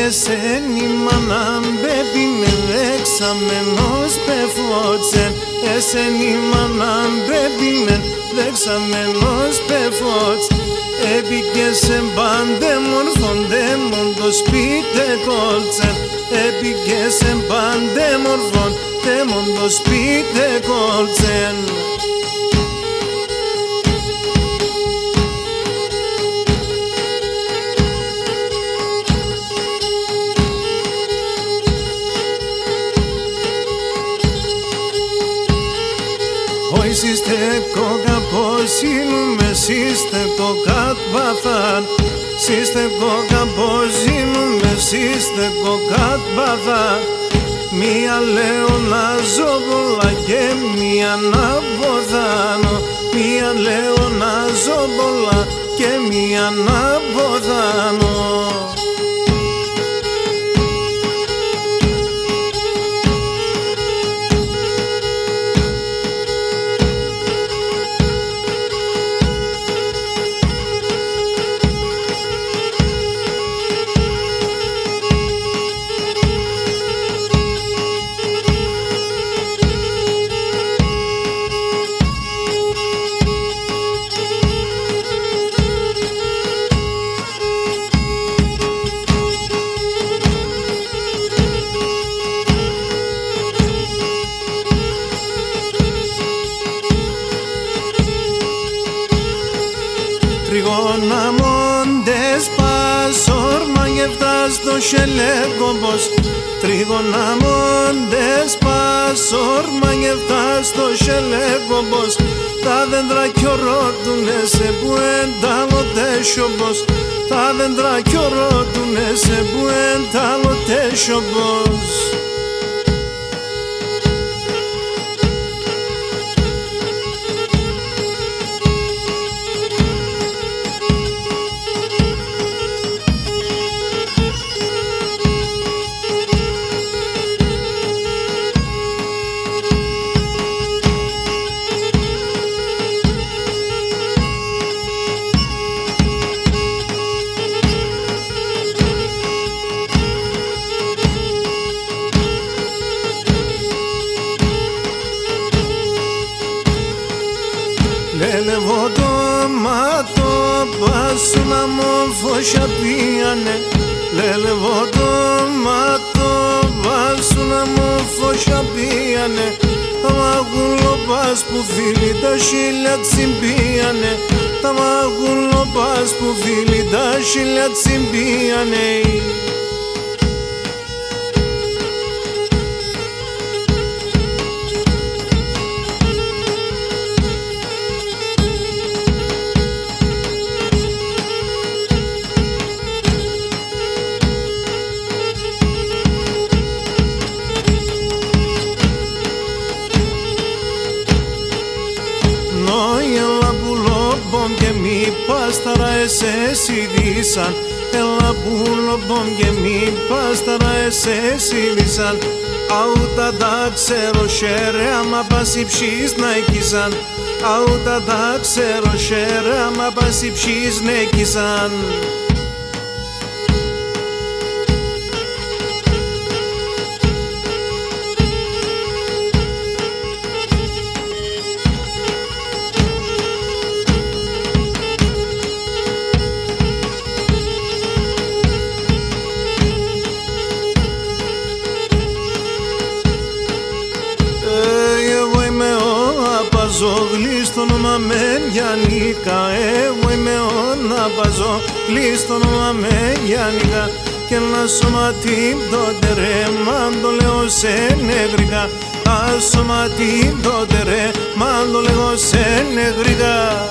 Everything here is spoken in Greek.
eseni manam bebine dexamenos pefocen eseni manam bebine dexamenos pefoc Έπηκες εμπάντε μορφώντε μον το σπίτι κόλτσεν Έπηκες εμπάντε μορφώντε μον το σπίτι κόλτσεν Hoy siste coca posinum siste coca bathan siste coca posinum siste coca bathan Μία λέωνα ζώβολα και μία να βοδάνω Μία λέωνα ζώβολα και μία να βοδάνω Τριγώνα μόντες πάσορ μαγευτάς το σελέκομπος Τριγώνα μόντες πάσορ μαγευτάς το σελέκομπος Τα δέντρα κιορώτουνε σε που εντάλλοτέσιομπος Τα δέντρα κιορώτουνε σε που εντάλλοτέσιομπος Λέλεβο το μάτω πάσου να μου φωσιά πίανε Λέλεβο το μάτω πάσου να μου φωσιά πίανε Τα μαγούλο πας που φίλοι τα χίλια τσιμπίανε Τα μαγούλο πας που φίλοι τα χίλια τσιμπίανε και μη πάσταρα εσές ειδήσαν Έλα πουλομπον και μη πάσταρα εσές ειδήσαν Αούτα τα ξέρω σέρε άμα πας υψείς να εκείσαν Αούτα τα ξέρω σέρε άμα πας υψείς να εκείσαν Παζόγλι στο όνομα με Γιάννικα Εγώ είμαι ο Ναπαζόγλι στο όνομα με Γιάννικα Και ένα σωματί τότε ρε μαν το λέω σε νεγρικά Α σωματί τότε ρε μαν το λέω σε νεγρικά